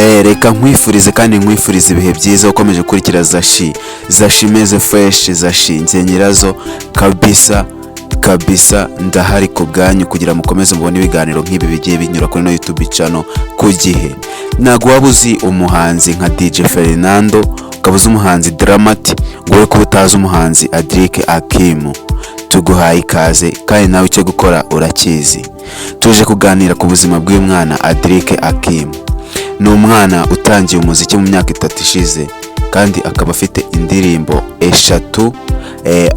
reka nkwifurize kandi nkwifurize ibihe byiza ukomeje kurikira Zashi meze fresh, Zashi nze nyirazo kabisa ndahari ku bwanyu kugira mukomeze mubone ibiganiro nk'ibi bigiye binyura kuri no YouTube channel ku gihe. Nago wabuzi umuhanzi nka DJ Fernando, ukabuza umuhanzi Dramati, ngowe ko utazi umuhanzi Adrique Hakim. Tuguhaye ikaze kandi nawe icyo gukora urakizi. Tuje kuganira ku buzima bw'uyu mwana Adrique Hakim. Ni umwana utangiye umuziki mu myaka 3 ishize kandi akaba afite indirimbo 3,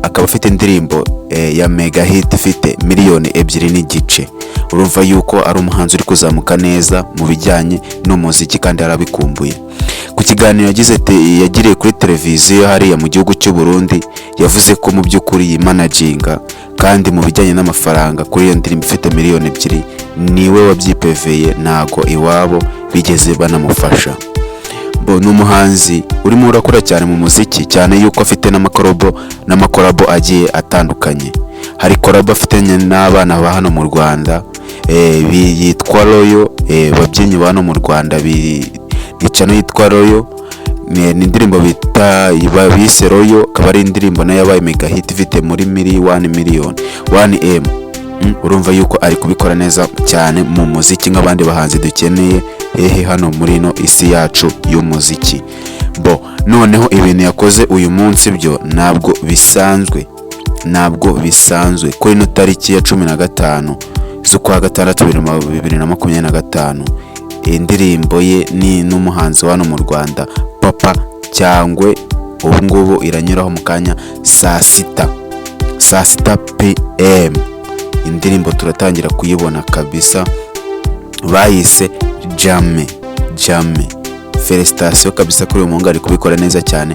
akaba afite indirimbo ya mega hit ifite miliyoni 2 n'igice. Urumva yuko ari umuhanzi uri kuzamuka neza mu bijyanye n'umuziki kandi arabikumbuye. Ku kiganiro yagiriye kuri televiziyo hariya mu gihugu cy'u Burundi, yavuze ko mu by'ukuri yimanaginga kandi mu bijyanye n'amafaranga kuri iyo ndirimbo ifite miliyoni 2 niwe wabyipeveye, nago iwabo bigeze banamufasha. Ni umuhanzi urimo urakora cyane mu muziki, cyane yuko afite n'amakorabo agiye atandukanye. Hari korabo afitanye n'abana ba hano mu Rwanda yitwa Royal, babyinnyi ba hano mu Rwanda bicano yitwa Royal. Ni indirimbo bita bise Royal, akaba ari indirimbo nayo yabaye mega hit ifite muri 1M. Urumva yuko ari kubikora neza cyane mu muziki nk'abandi bahanzi dukeneye hano muri no isi yacu y'umuziki. Noneho ibintu yakoze uyu munsi byo ntabwo bisanzwe. Kuri no tariki ya 15 z'ukwa 6 2025, indirimbo ye ni n'umuhanzi wano mu Rwanda Papa Cyangwe, ubu ngubu iranyuraho mu kanya saa 6 PM. Indirimbo turatangira kuyibona kabisa, bayise Jame. Felicitation kabisa kuri uyu ari kubikora neza cyane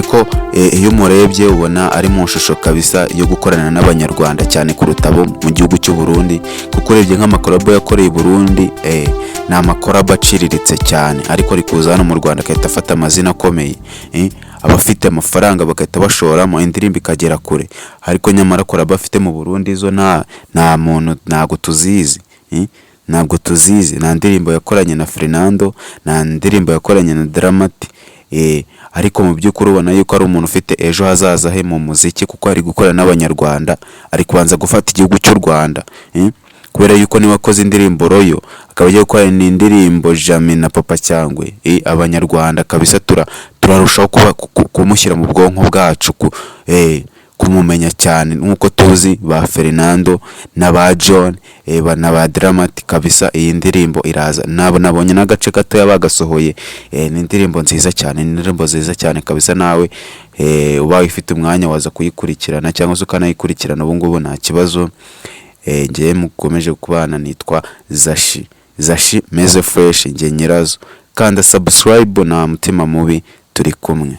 ko iyo murebye ubona ari mu shusho kabisa yo gukorana n'abanyarwanda cyane kuruta bo mu gihugu cy'u Burundi, kuko urebye nk'amakorabo yakoreye i Burundi ni amakorabo aciriritse cyane, ariko ari kuza hano mu Rwanda akahita afata amazina akomeye, abafite amafaranga bagahita bashora mu indirimbo ikagera kure. Ariko nyamara korabo afite mu Burundi zo nta muntu ntago tuzizi. Nta ndirimbo yakoranye na Fernando, nta ndirimbo yakoranye na Dramati, ariko mu by'ukuri ubona yuko ari umuntu ufite ejo hazaza he mu muziki, kuko ari gukora n'abanyarwanda, ari kubanza gufata igihugu cy'u Rwanda, kubera yuko niwe wakoze indirimbo Royal, akaba agiye gukora indirimbo Jame na Papa Cyangwe. Abanyarwanda kabisa turarushaho kumushyira mu bwonko bwacu, kumumenya cyane nkuko tuzi ba Fernando na ba John na ba Dramati kabisa. Iyi ndirimbo iraza, nabonye n'agace gato yabagasohoye, ni indirimbo nziza cyane, kabisa. Nawe ubaye ufite umwanya waza kuyikurikirana cyangwa se ukanayikurikirana ubu ngubu nta kibazo. Ngiye mukomeje kubana, nitwa Zashi meze fresh, nge nyirazo. Kanda subscribe na mutima mubi, turi kumwe.